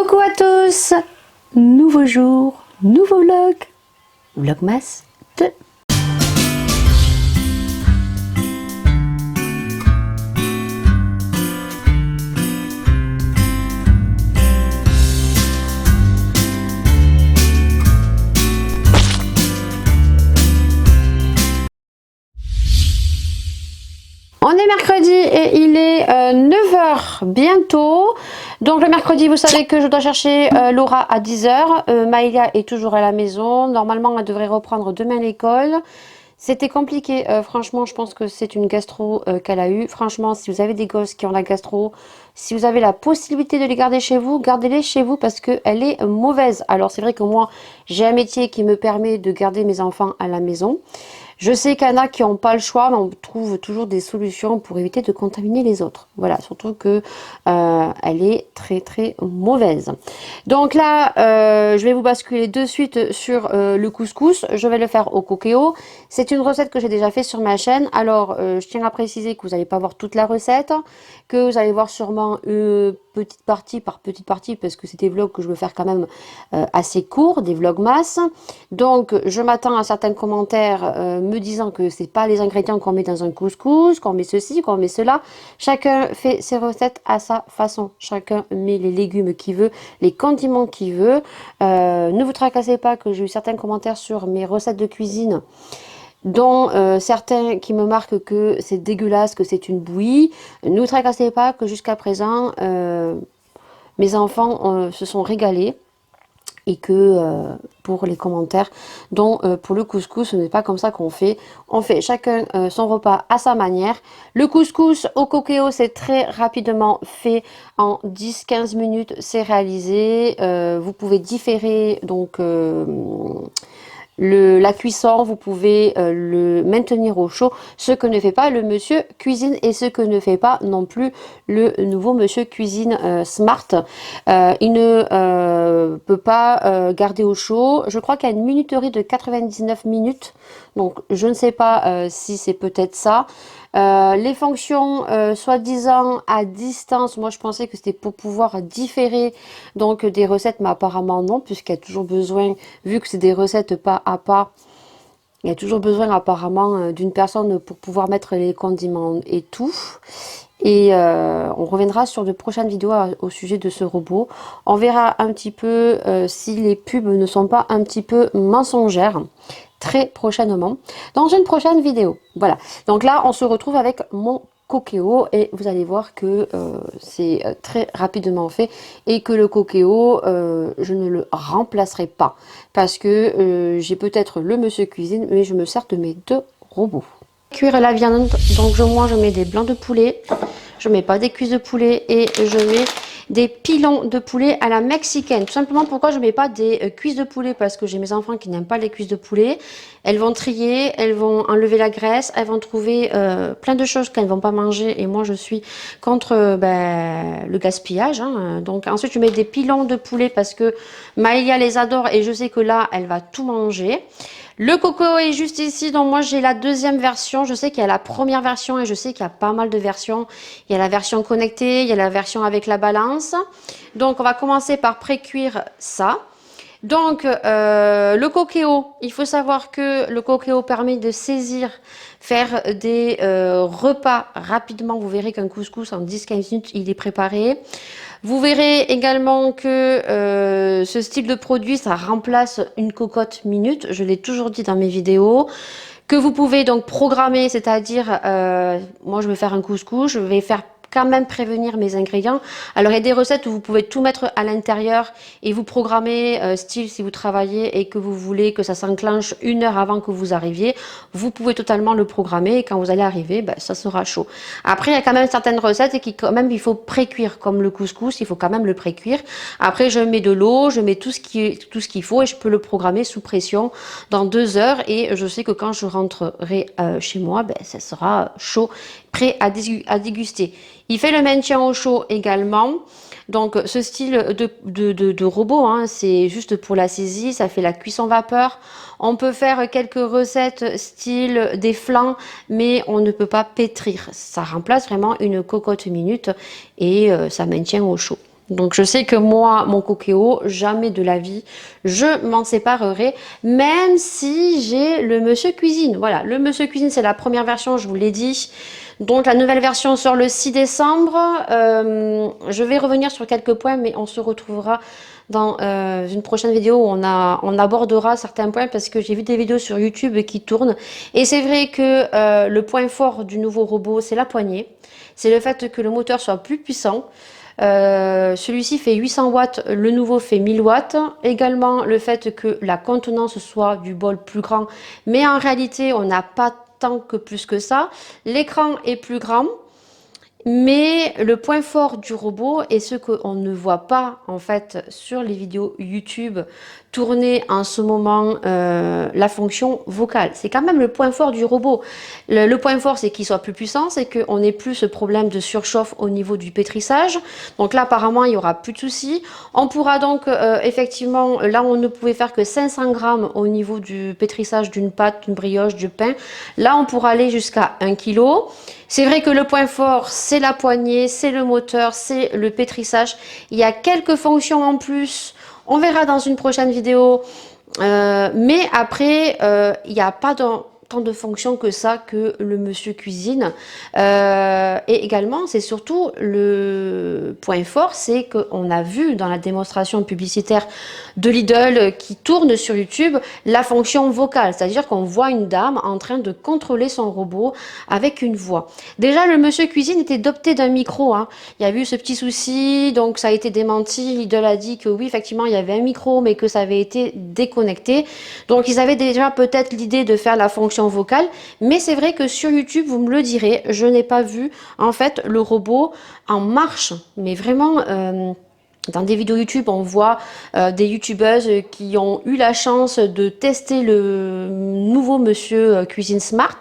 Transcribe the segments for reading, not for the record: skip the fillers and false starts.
Coucou à tous, nouveau jour, nouveau vlog, Vlogmas 2. On est mercredi et il est 9h bientôt. Donc le mercredi, vous savez que je dois chercher Laura à 10h. Maïlia est toujours à la maison. Normalement, elle devrait reprendre demain l'école. C'était compliqué, franchement, je pense que c'est une gastro qu'elle a eue. Franchement, si vous avez des gosses qui ont la gastro, si vous avez la possibilité de les garder chez vous, gardez-les chez vous parce qu'elle est mauvaise. Alors c'est vrai que moi, j'ai un métier qui me permet de garder mes enfants à la maison. Je sais qu'il y en a qui n'ont pas le choix, mais on trouve toujours des solutions pour éviter de contaminer les autres. Voilà, surtout que elle est très très mauvaise. Donc là, je vais vous basculer de suite sur le couscous. Je vais le faire au coquéo. C'est une recette que j'ai déjà fait sur ma chaîne. Alors, je tiens à préciser que vous n'allez pas voir toute la recette, que vous allez voir sûrement petite partie par petite partie, parce que c'est des vlogs que je veux faire quand même assez courts, des vlogmas. Donc, je m'attends à certains commentaires me disant que c'est pas les ingrédients qu'on met dans un couscous, qu'on met ceci, qu'on met cela. Chacun fait ses recettes à sa façon. Chacun met les légumes qu'il veut, les condiments qu'il veut. Ne vous tracassez pas que j'ai eu certains commentaires sur mes recettes de cuisine, dont certains qui me marquent que c'est dégueulasse, que c'est une bouillie. Ne vous tracassez pas que jusqu'à présent, mes enfants se sont régalés. Et que pour les commentaires, donc pour le couscous, ce n'est pas comme ça qu'on fait. On fait chacun son repas à sa manière. Le couscous au coquéo, c'est très rapidement fait. En 10-15 minutes, c'est réalisé. Vous pouvez différer donc la cuisson, vous pouvez le maintenir au chaud, ce que ne fait pas le monsieur cuisine et ce que ne fait pas non plus le nouveau monsieur cuisine smart. Il ne peut pas garder au chaud. Je crois qu'il y a une minuterie de 99 minutes, donc je ne sais pas si c'est peut-être ça. Les fonctions soi-disant à distance, moi je pensais que c'était pour pouvoir différer donc des recettes, mais apparemment non, puisqu'il y a toujours besoin, vu que c'est des recettes pas à pas, il y a toujours besoin apparemment d'une personne pour pouvoir mettre les condiments et tout. Et on reviendra sur de prochaines vidéos au sujet de ce robot. On verra un petit peu si les pubs ne sont pas un petit peu mensongères très prochainement dans une prochaine vidéo. Voilà, donc là on se retrouve avec mon coquéo et vous allez voir que c'est très rapidement fait et que le coquéo je ne le remplacerai pas parce que j'ai peut-être le monsieur cuisine, mais je me sers de mes deux robots. Cuire la viande, donc je mets des blancs de poulet, je mets pas des cuisses de poulet et je mets des pilons de poulet à la mexicaine. Tout simplement, pourquoi je mets pas des cuisses de poulet? Parce que j'ai mes enfants qui n'aiment pas les cuisses de poulet. Elles vont trier, elles vont enlever la graisse, elles vont trouver plein de choses qu'elles vont pas manger. Et moi, je suis contre le gaspillage. Hein. Donc ensuite, je mets des pilons de poulet parce que Maïlia les adore et je sais que là, elle va tout manger. Le coco est juste ici, donc moi j'ai la deuxième version. Je sais qu'il y a la première version et je sais qu'il y a pas mal de versions. Il y a la version connectée, il y a la version avec la balance. Donc on va commencer par pré-cuire ça. Donc le coquéo, il faut savoir que le coquéo permet de saisir, faire des repas rapidement. Vous verrez qu'un couscous en 10-15 minutes il est préparé. Vous verrez également que ce style de produit, ça remplace une cocotte minute. Je l'ai toujours dit dans mes vidéos. Que vous pouvez donc programmer, c'est-à-dire, moi je vais faire un couscous, je vais faire quand même prévenir mes ingrédients. Alors il y a des recettes où vous pouvez tout mettre à l'intérieur et vous programmer, style si vous travaillez et que vous voulez que ça s'enclenche 1 heure avant que vous arriviez, vous pouvez totalement le programmer et quand vous allez arriver, ben, ça sera chaud. Après il y a quand même certaines recettes qui quand même il faut pré-cuire, comme le couscous, il faut quand même le pré-cuire. Après je mets de l'eau, je mets tout ce qu'il faut et je peux le programmer sous pression dans 2 heures et je sais que quand je rentrerai chez moi, ben, ça sera chaud, prêt à déguster. Il fait le maintien au chaud également. Donc ce style de robot, hein, c'est juste pour la saisie, ça fait la cuisson vapeur. On peut faire quelques recettes style des flans, mais on ne peut pas pétrir. Ça remplace vraiment une cocotte minute et ça maintient au chaud. Donc je sais que moi, mon Cookéo, jamais de la vie, je m'en séparerai, même si j'ai le Monsieur Cuisine. Voilà, le Monsieur Cuisine, c'est la première version, je vous l'ai dit. Donc la nouvelle version sort le 6 décembre. Je vais revenir sur quelques points, mais on se retrouvera dans une prochaine vidéo où on abordera certains points parce que j'ai vu des vidéos sur YouTube qui tournent. Et c'est vrai que le point fort du nouveau robot, c'est la poignée. C'est le fait que le moteur soit plus puissant. Celui-ci fait 800 watts, le nouveau fait 1000 watts. Également le fait que la contenance soit du bol plus grand, mais en réalité on n'a pas tant que plus que ça. L'écran est plus grand. Mais le point fort du robot et ce qu'on ne voit pas en fait sur les vidéos YouTube tournées en ce moment, la fonction vocale. C'est quand même le point fort du robot. Le point fort, c'est qu'il soit plus puissant, c'est qu'on n'ait plus ce problème de surchauffe au niveau du pétrissage. Donc là, apparemment, il n'y aura plus de soucis. On pourra donc, effectivement, là on ne pouvait faire que 500 grammes au niveau du pétrissage d'une pâte, d'une brioche, du pain. Là, on pourra aller jusqu'à 1 kg. C'est vrai que le point fort, c'est la poignée, c'est le moteur, c'est le pétrissage. Il y a quelques fonctions en plus. On verra dans une prochaine vidéo. Mais après, il n'y a pas tant de fonctions que ça que le Monsieur Cuisine. Et également, c'est surtout le point fort, c'est qu'on a vu dans la démonstration publicitaire de Lidl qui tourne sur YouTube la fonction vocale, c'est-à-dire qu'on voit une dame en train de contrôler son robot avec une voix. Déjà, le Monsieur Cuisine était doté d'un micro, hein. Il y a eu ce petit souci, donc ça a été démenti. Lidl a dit que oui, effectivement, il y avait un micro, mais que ça avait été déconnecté. Donc, ils avaient déjà peut-être l'idée de faire la fonction vocale, mais c'est vrai que sur YouTube, vous me le direz, je n'ai pas vu en fait le robot en marche, mais vraiment dans des vidéos YouTube, on voit des youtubeuses qui ont eu la chance de tester le nouveau Monsieur Cuisine Smart,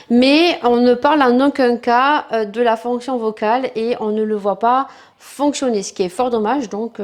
mais on ne parle en aucun cas de la fonction vocale et on ne le voit pas fonctionner, ce qui est fort dommage. Donc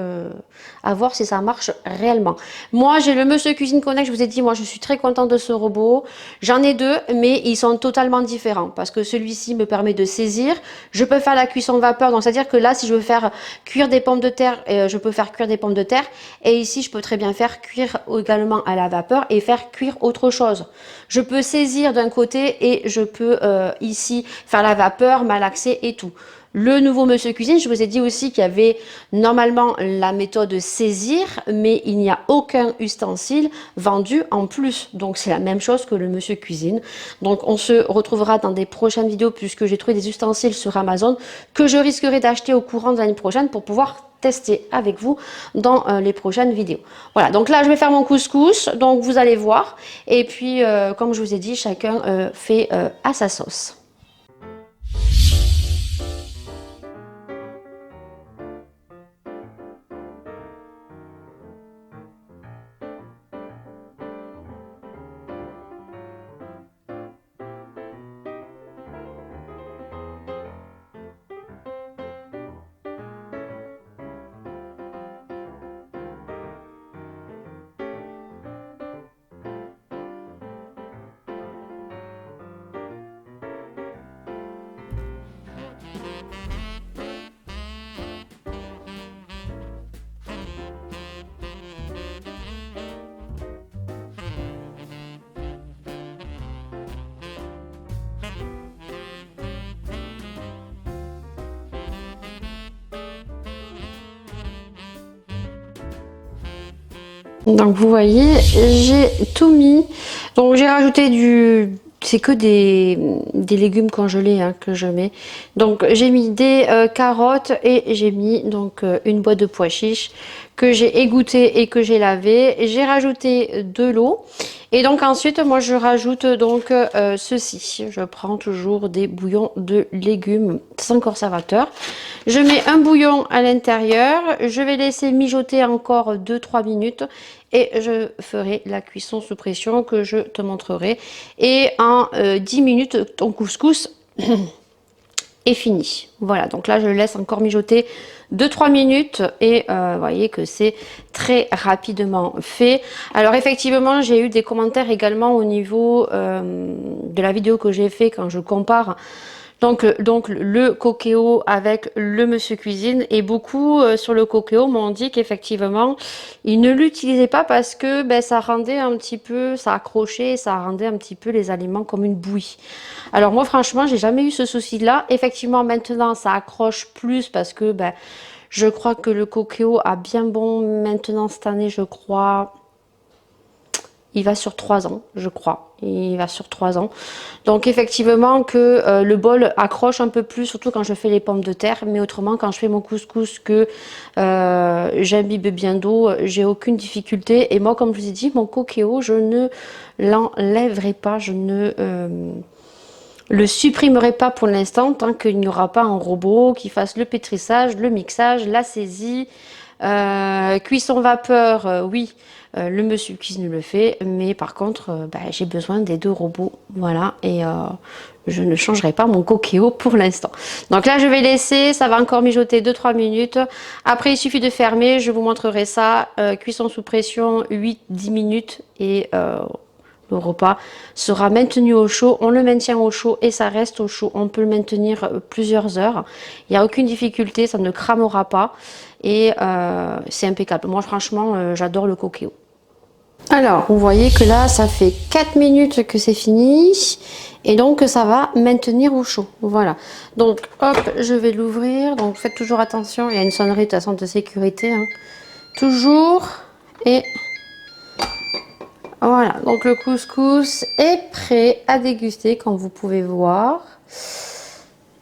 à voir si ça marche réellement. Moi, j'ai le Monsieur Cuisine Connect, je vous ai dit, moi je suis très contente de ce robot. J'en ai deux, mais ils sont totalement différents parce que celui-ci me permet de saisir. Je peux faire la cuisson vapeur, donc c'est-à-dire que là, si je veux faire cuire des pommes de terre, je peux faire cuire des pommes de terre. Et ici, je peux très bien faire cuire également à la vapeur et faire cuire autre chose. Je peux saisir d'un côté et je peux ici faire la vapeur, malaxer et tout. Le nouveau Monsieur Cuisine, je vous ai dit aussi qu'il y avait normalement la méthode saisir, mais il n'y a aucun ustensile vendu en plus. Donc c'est la même chose que le Monsieur Cuisine. Donc on se retrouvera dans des prochaines vidéos puisque j'ai trouvé des ustensiles sur Amazon que je risquerai d'acheter au courant de l'année prochaine pour pouvoir tester avec vous dans les prochaines vidéos. Voilà, donc là je vais faire mon couscous, donc vous allez voir. Et puis comme je vous ai dit, chacun fait à sa sauce. Donc vous voyez, j'ai tout mis. Donc j'ai rajouté c'est que des légumes congelés hein, que je mets. Donc j'ai mis des carottes et j'ai mis donc une boîte de pois chiches que j'ai égoutté et que j'ai lavé. J'ai rajouté de l'eau. Et donc ensuite, moi je rajoute donc ceci. Je prends toujours des bouillons de légumes sans conservateur. Je mets un bouillon à l'intérieur. Je vais laisser mijoter encore 2-3 minutes. Et je ferai la cuisson sous pression que je te montrerai. Et en 10 minutes, ton couscous est fini. Voilà, donc là je le laisse encore mijoter 2-3 minutes et vous voyez que c'est très rapidement fait. Alors effectivement, j'ai eu des commentaires également au niveau de la vidéo que j'ai fait quand je compare Donc le Cookéo avec le Monsieur Cuisine, et beaucoup sur le Cookéo m'ont dit qu'effectivement ils ne l'utilisaient pas parce que ben, ça rendait un petit peu, ça accrochait, ça rendait un petit peu les aliments comme une bouillie. Alors moi franchement j'ai jamais eu ce souci là. Effectivement maintenant ça accroche plus parce que ben, je crois que le Cookéo a bien bon maintenant cette année, je crois. Il va sur 3 ans, je crois. Il va sur 3 ans. Donc effectivement que le bol accroche un peu plus, surtout quand je fais les pommes de terre. Mais autrement, quand je fais mon couscous, que j'imbibe bien d'eau, j'ai aucune difficulté. Et moi, comme je vous ai dit, mon Cookéo, je ne l'enlèverai pas. Je ne le supprimerai pas pour l'instant, tant qu'il n'y aura pas un robot qui fasse le pétrissage, le mixage, la saisie. Cuisson vapeur, oui, le monsieur cuisine le fait, mais par contre, bah, j'ai besoin des 2 robots, voilà, et je ne changerai pas mon Cookéo pour l'instant. Donc là, je vais laisser, ça va encore mijoter 2-3 minutes. Après, il suffit de fermer, je vous montrerai ça. Cuisson sous pression, 8-10 minutes, et le repas sera maintenu au chaud. On le maintient au chaud et ça reste au chaud. On peut le maintenir plusieurs heures. Il n'y a aucune difficulté, ça ne cramera pas. Et c'est impeccable. Moi, franchement, j'adore le Cookéo. Alors, vous voyez que là, ça fait 4 minutes que c'est fini. Et donc, ça va maintenir au chaud. Voilà. Donc, hop, je vais l'ouvrir. Donc, faites toujours attention. Il y a une sonnerie de toute façon de sécurité, hein. Toujours. Et voilà. Donc, le couscous est prêt à déguster, comme vous pouvez voir.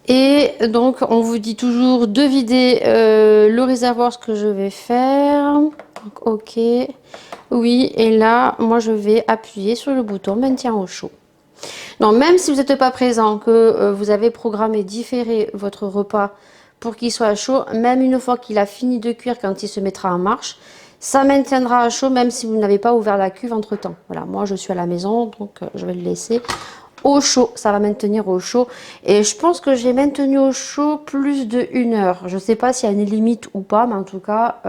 Et donc, on vous dit toujours de vider le réservoir, ce que je vais faire. Donc, ok. Oui, et là, moi, je vais appuyer sur le bouton maintien au chaud. Donc, même si vous n'êtes pas présent, que vous avez programmé différer votre repas pour qu'il soit chaud, même une fois qu'il a fini de cuire, quand il se mettra en marche, ça maintiendra à chaud, même si vous n'avez pas ouvert la cuve entre-temps. Voilà, moi, je suis à la maison, donc je vais le laisser au chaud, ça va maintenir au chaud. Et je pense que j'ai maintenu au chaud plus de 1 heure. Je ne sais pas s'il y a une limite ou pas, mais en tout cas,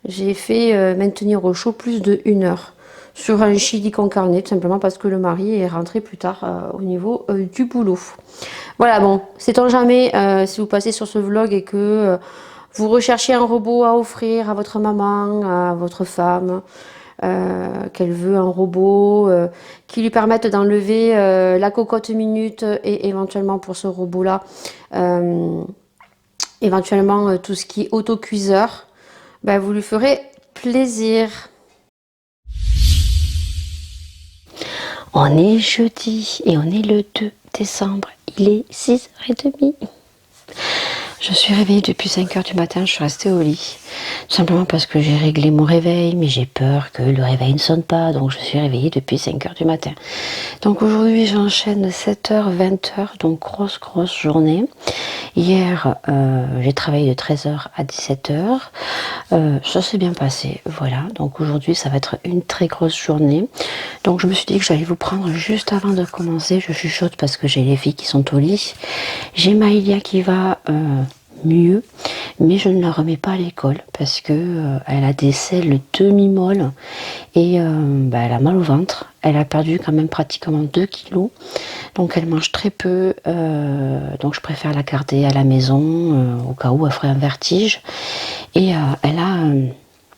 j'ai fait maintenir au chaud plus de 1 heure. Sur un chili con carne, tout simplement parce que le mari est rentré plus tard au niveau du boulot. Voilà, bon, sait-on jamais, si vous passez sur ce vlog et que vous recherchez un robot à offrir à votre maman, à votre femme, qu'elle veut un robot qui lui permette d'enlever la cocotte minute et éventuellement pour ce robot là éventuellement tout ce qui est autocuiseur, ben, vous lui ferez plaisir. On est jeudi et on est le 2 décembre, il est 6h30. Je suis réveillée depuis 5h du matin, je suis restée au lit. Tout simplement parce que j'ai réglé mon réveil, mais j'ai peur que le réveil ne sonne pas. Donc je suis réveillée depuis 5h du matin. Donc aujourd'hui j'enchaîne 7h, 20h, donc grosse journée. Hier j'ai travaillé de 13h à 17h. Ça s'est bien passé, voilà. Donc aujourd'hui ça va être une très grosse journée. Donc je me suis dit que j'allais vous prendre juste avant de commencer. Je chuchote parce que j'ai les filles qui sont au lit. J'ai Maïlia qui va mieux, mais je ne la remets pas à l'école parce que elle a des selles demi-molles et bah, elle a mal au ventre. Elle a perdu quand même pratiquement 2 kilos, donc elle mange très peu, donc je préfère la garder à la maison au cas où elle ferait un vertige. Et elle a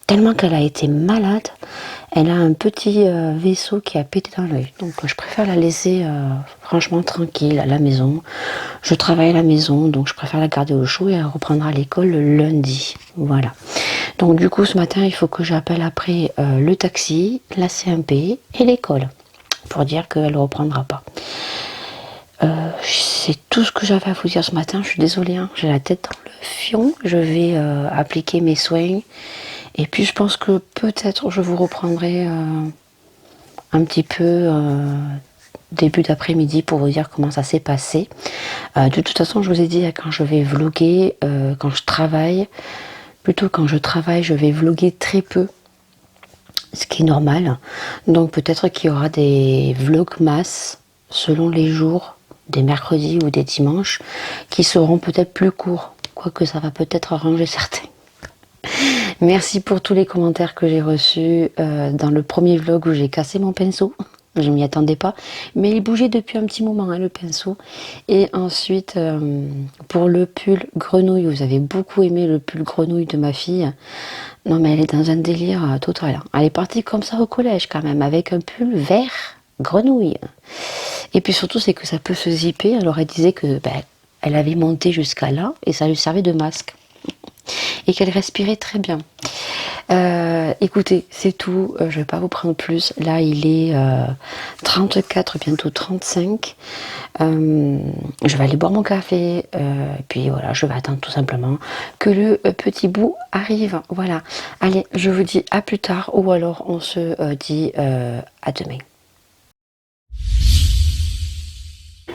tellement qu'elle a été malade, elle a un petit vaisseau qui a pété dans l'œil. Donc je préfère la laisser franchement tranquille à la maison. Je travaille à la maison, donc je préfère la garder au chaud et elle reprendra l'école le lundi. Voilà. Donc du coup ce matin il faut que j'appelle après le taxi, la CMP et l'école pour dire qu'elle ne reprendra pas. C'est tout ce que j'avais à vous dire ce matin. Je suis désolée, hein, j'ai la tête dans le fion. Je vais appliquer mes soins. Et puis je pense que peut-être je vous reprendrai un petit peu début d'après-midi pour vous dire comment ça s'est passé. De toute façon, je vous ai dit, quand je vais vlogger, quand je travaille, je vais vlogger très peu. Ce qui est normal. Donc peut-être qu'il y aura des vlogmas selon les jours, des mercredis ou des dimanches, qui seront peut-être plus courts. Quoique ça va peut-être arranger certains. Merci pour tous les commentaires que j'ai reçus dans le premier vlog où j'ai cassé mon pinceau. Je m'y attendais pas, mais il bougeait depuis un petit moment, hein, le pinceau. Et ensuite, pour le pull grenouille, vous avez beaucoup aimé le pull grenouille de ma fille. Non, mais elle est dans un délire total, hein. Elle est partie comme ça au collège quand même, avec un pull vert grenouille. Et puis surtout, c'est que ça peut se zipper. Alors elle disait que elle avait monté jusqu'à là et ça lui servait de masque. Et qu'elle respirait très bien. Écoutez, c'est tout, je ne vais pas vous prendre plus. Là, il est 34, bientôt 35. Je vais aller boire mon café. Puis voilà, je vais attendre tout simplement que le petit bout arrive. Voilà. Allez, je vous dis à plus tard ou alors on se dit à demain.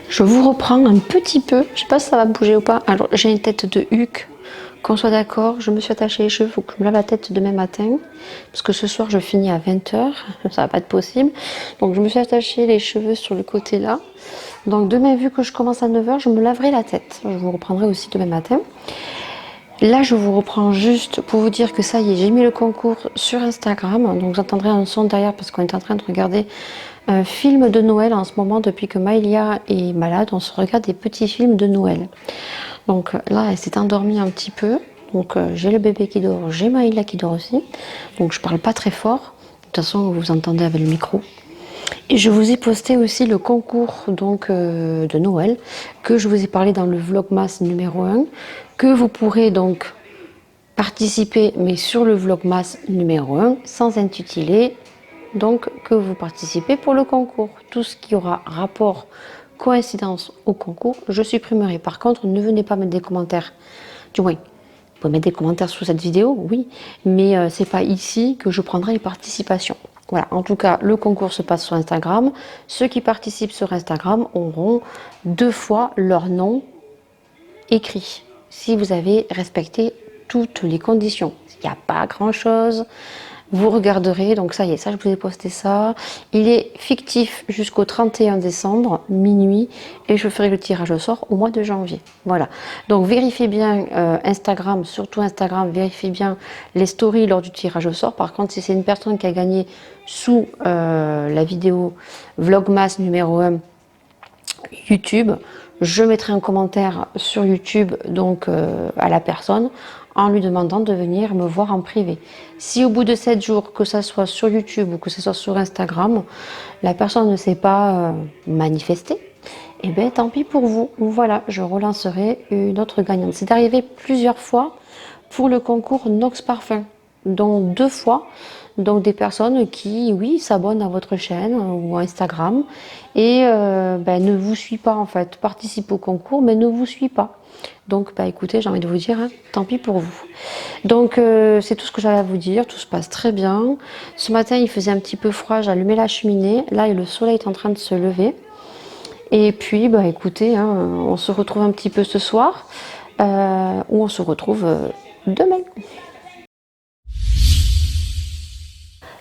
Je vous reprends un petit peu. Je ne sais pas si ça va bouger ou pas. Alors, j'ai une tête de huc. Qu'on soit d'accord, je me suis attachée les cheveux, il faut que je me lave la tête demain matin, parce que ce soir je finis à 20h, ça va pas être possible. Donc je me suis attachée les cheveux sur le côté là. Donc demain, vu que je commence à 9h, je me laverai la tête. Je vous reprendrai aussi demain matin. Là, je vous reprends juste pour vous dire que ça y est, j'ai mis le concours sur Instagram. Donc vous entendrez un son derrière parce qu'on est en train de regarder un film de Noël en ce moment. Depuis que Maïlia est malade, on se regarde des petits films de Noël. Donc là, elle s'est endormie un petit peu. Donc j'ai le bébé qui dort, j'ai Maïla qui dort aussi. Donc je parle pas très fort. De toute façon, vous entendez avec le micro. Et je vous ai posté aussi le concours donc, de Noël que je vous ai parlé dans le Vlogmas numéro 1, que vous pourrez donc participer, mais sur le Vlogmas numéro 1, sans intituler, donc que vous participez pour le concours. Tout ce qui aura rapport, coïncidence au concours, je supprimerai. Par contre, ne venez pas mettre des commentaires. Du moins, vous pouvez mettre des commentaires sous cette vidéo, oui, mais c'est pas ici que je prendrai les participations. Voilà, en tout cas, le concours se passe sur Instagram. Ceux qui participent sur Instagram auront 2 fois leur nom écrit, si vous avez respecté toutes les conditions. Il n'y a pas grand-chose. Vous regarderez, donc ça y est, ça je vous ai posté ça. Il est fictif jusqu'au 31 décembre, minuit, et je ferai le tirage au sort au mois de janvier. Voilà, donc vérifiez bien Instagram, surtout Instagram, vérifiez bien les stories lors du tirage au sort. Par contre, si c'est une personne qui a gagné sous la vidéo Vlogmas numéro 1 YouTube, je mettrai un commentaire sur YouTube donc à la personne en lui demandant de venir me voir en privé. Si au bout de 7 jours, que ça soit sur YouTube ou que ce soit sur Instagram, la personne ne s'est pas manifestée, et bien tant pis pour vous. Voilà, je relancerai une autre gagnante. C'est arrivé plusieurs fois pour le concours Nox Parfum, dont 2 fois. Donc des personnes qui, oui, s'abonnent à votre chaîne ou à Instagram et ne vous suivent pas en fait, participent au concours mais ne vous suivent pas. Donc écoutez, j'ai envie de vous dire, hein, tant pis pour vous. Donc c'est tout ce que j'avais à vous dire, tout se passe très bien. Ce matin il faisait un petit peu froid, j'ai allumé la cheminée, là le soleil est en train de se lever. Et puis écoutez, hein, on se retrouve un petit peu ce soir ou on se retrouve demain.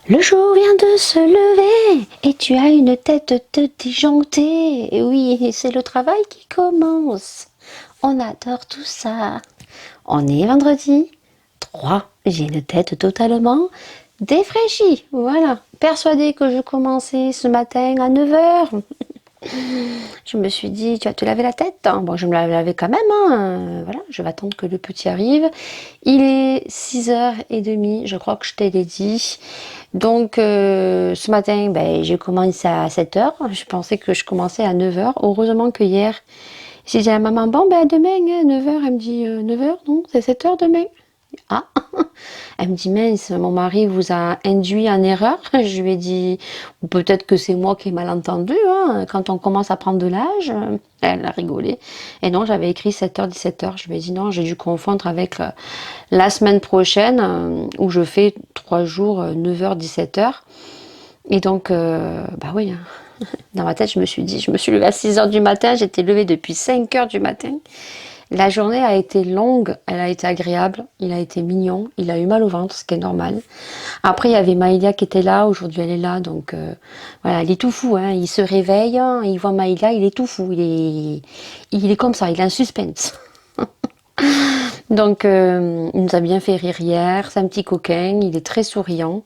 Le jour vient de se lever et tu as une tête de disjonctée. Et oui, c'est le travail qui commence. On adore tout ça. On est vendredi 3. J'ai une tête totalement défraîchie. Voilà. Persuadée que je commençais ce matin à 9h. Je me suis dit, tu vas te laver la tête? Bon, je me la lavais quand même. Hein. Voilà, je vais attendre que le petit arrive. Il est 6h30, je crois que je t'ai dit. Donc, ce matin, j'ai commencé à 7h. Je pensais que je commençais à 9h. Heureusement que hier, j'ai dit à maman, bon, demain, 9h. Elle me dit, 9h, non, c'est 7h demain. Ah, elle me dit, mince, mon mari vous a induit en erreur. Je lui ai dit, ou peut-être que c'est moi qui ai mal entendu, hein, quand on commence à prendre de l'âge. Elle a rigolé. Et non, j'avais écrit 7h, 17h. Je lui ai dit, non, j'ai dû confondre avec la semaine prochaine, où je fais 3 jours, 9h, 17h. Et donc, oui, hein. Dans ma tête, je me suis levée à 6h du matin, j'étais levée depuis 5h du matin. La journée a été longue, elle a été agréable, il a été mignon, il a eu mal au ventre, ce qui est normal. Après, il y avait Maïlia qui était là, aujourd'hui elle est là, donc voilà, il est tout fou, hein. Il se réveille, hein, il voit Maïlia, il est tout fou, il est comme ça, il a un suspense. Donc, il nous a bien fait rire hier. C'est un petit coquin, il est très souriant.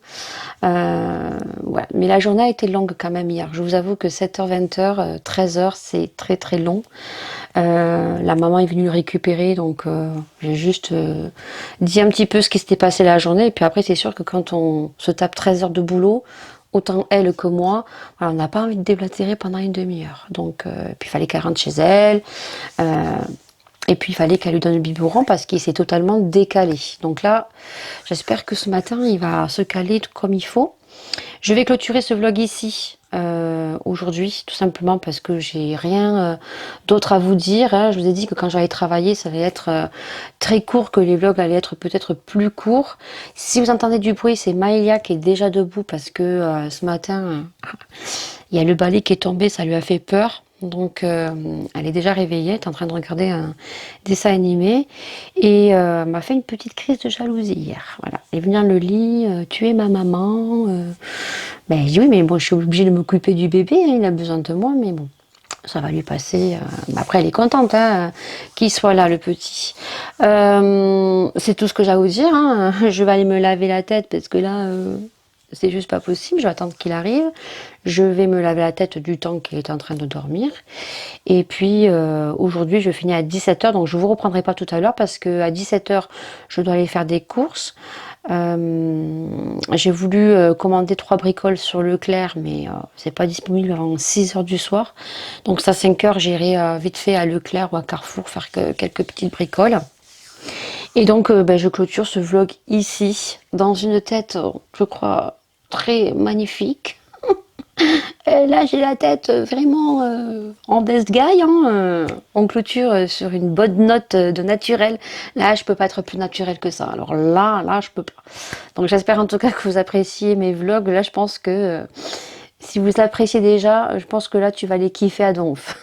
Ouais. Mais la journée a été longue quand même hier. Je vous avoue que 7h, 20h, 13h, c'est très très long. La maman est venue le récupérer, donc j'ai juste dit un petit peu ce qui s'était passé la journée. Et puis après, c'est sûr que quand on se tape 13 heures de boulot, autant elle que moi, voilà, on n'a pas envie de déblatérer pendant une demi-heure. Donc, puis il fallait qu'elle rentre chez elle. Et puis il fallait qu'elle lui donne le biberon parce qu'il s'est totalement décalé. Donc là, j'espère que ce matin, il va se caler comme il faut. Je vais clôturer ce vlog ici aujourd'hui, tout simplement parce que j'ai rien d'autre à vous dire. Hein. Je vous ai dit que quand j'allais travailler, ça allait être très court, que les vlogs allaient être peut-être plus courts. Si vous entendez du bruit, c'est Maëlia qui est déjà debout parce que ce matin, il y a le balai qui est tombé, ça lui a fait peur. Donc elle est déjà réveillée, elle est en train de regarder un dessin animé et m'a fait une petite crise de jalousie hier. Voilà. Elle est venue dans le lit, tu es ma maman. Ben je dis oui mais bon je suis obligée de m'occuper du bébé, hein, il a besoin de moi mais bon ça va lui passer. Après elle est contente hein, qu'il soit là le petit. C'est tout ce que j'ai à vous dire. Hein. Je vais aller me laver la tête parce que là c'est juste pas possible, je vais attendre qu'il arrive. Je vais me laver la tête du temps qu'il est en train de dormir. Et puis aujourd'hui je finis à 17h, donc je vous reprendrai pas tout à l'heure parce que à 17h je dois aller faire des courses. J'ai voulu commander 3 bricoles sur Leclerc, mais c'est pas disponible avant 6h du soir. Donc ça 5h j'irai vite fait à Leclerc ou à Carrefour faire quelques petites bricoles. Et donc, je clôture ce vlog ici, dans une tête, je crois, très magnifique. Et là, j'ai la tête vraiment en best guy. Hein, on clôture sur une bonne note de naturel. Là, je peux pas être plus naturel que ça. Alors là, je peux pas. Donc, j'espère en tout cas que vous appréciez mes vlogs. Là, je pense que si vous appréciez déjà, je pense que là, tu vas les kiffer à donf.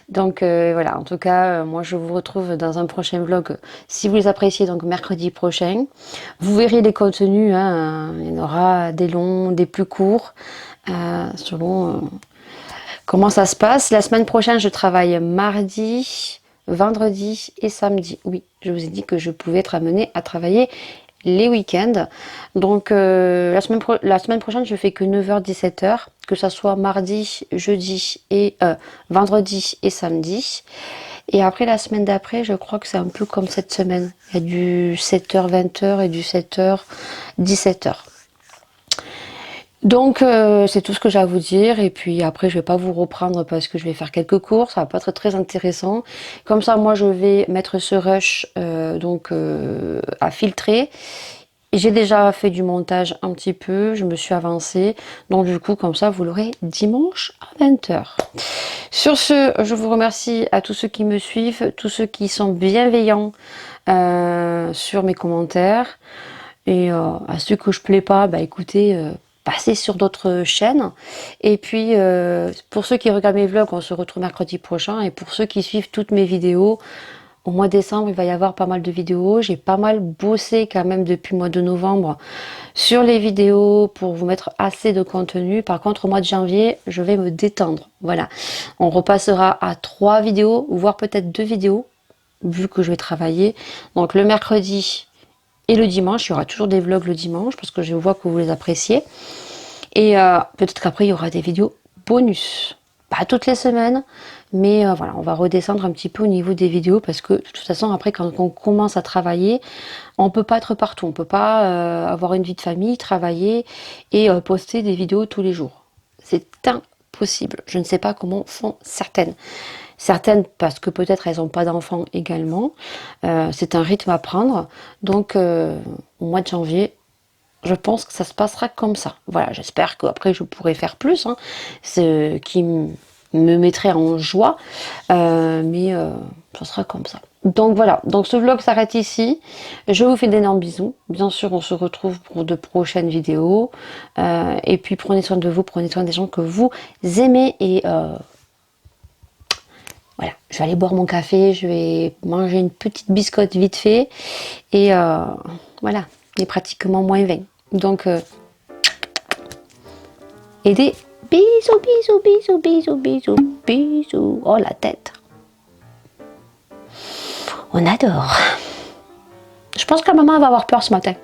Donc voilà, en tout cas, moi je vous retrouve dans un prochain vlog si vous les appréciez, donc mercredi prochain. Vous verrez les contenus, hein, il y en aura des longs, des plus courts, selon comment ça se passe. La semaine prochaine, je travaille mardi, vendredi et samedi. Oui, je vous ai dit que je pouvais être amenée à travailler les week-ends. Donc la semaine prochaine, je fais que 9h-17h, que ça soit mardi, jeudi et vendredi et samedi. Et après la semaine d'après, je crois que c'est un peu comme cette semaine. Il y a du 7h-20h et du 7h-17h. Donc c'est tout ce que j'ai à vous dire et puis après je vais pas vous reprendre parce que je vais faire quelques cours, ça va pas être très intéressant. Comme ça moi je vais mettre ce rush à filtrer. J'ai déjà fait du montage un petit peu, je me suis avancée, donc du coup comme ça vous l'aurez dimanche à 20h. Sur ce, je vous remercie à tous ceux qui me suivent, tous ceux qui sont bienveillants sur mes commentaires et à ceux que je plais pas, bah écoutez, passez sur d'autres chaînes. Et puis pour ceux qui regardent mes vlogs, on se retrouve mercredi prochain et pour ceux qui suivent toutes mes vidéos, au mois de décembre, il va y avoir pas mal de vidéos. J'ai pas mal bossé quand même depuis le mois de novembre sur les vidéos pour vous mettre assez de contenu. Par contre, au mois de janvier, je vais me détendre. Voilà. On repassera à 3 vidéos, voire peut-être 2 vidéos, vu que je vais travailler. Donc le mercredi et le dimanche, il y aura toujours des vlogs le dimanche parce que je vois que vous les appréciez. Et peut-être qu'après, il y aura des vidéos bonus. Pas toutes les semaines, mais voilà, on va redescendre un petit peu au niveau des vidéos parce que de toute façon, après, quand on commence à travailler, on peut pas être partout. On peut pas avoir une vie de famille, travailler et poster des vidéos tous les jours. C'est impossible. Je ne sais pas comment font certaines. Certaines parce que peut-être elles n'ont pas d'enfants également. C'est un rythme à prendre. Donc, au mois de janvier, je pense que ça se passera comme ça. Voilà, j'espère qu'après je pourrai faire plus, hein, ce qui me mettrait en joie, mais ça sera comme ça. Donc voilà, donc ce vlog s'arrête ici. Je vous fais d'énormes bisous. Bien sûr, on se retrouve pour de prochaines vidéos. Et puis prenez soin de vous, prenez soin des gens que vous aimez. Et voilà, je vais aller boire mon café, je vais manger une petite biscotte vite fait. Et voilà, il est pratiquement moins 20. Donc, et des bisous, bisous, bisous, bisous, bisous, bisous. Oh, la tête. On adore. pense que la maman va avoir peur ce matin.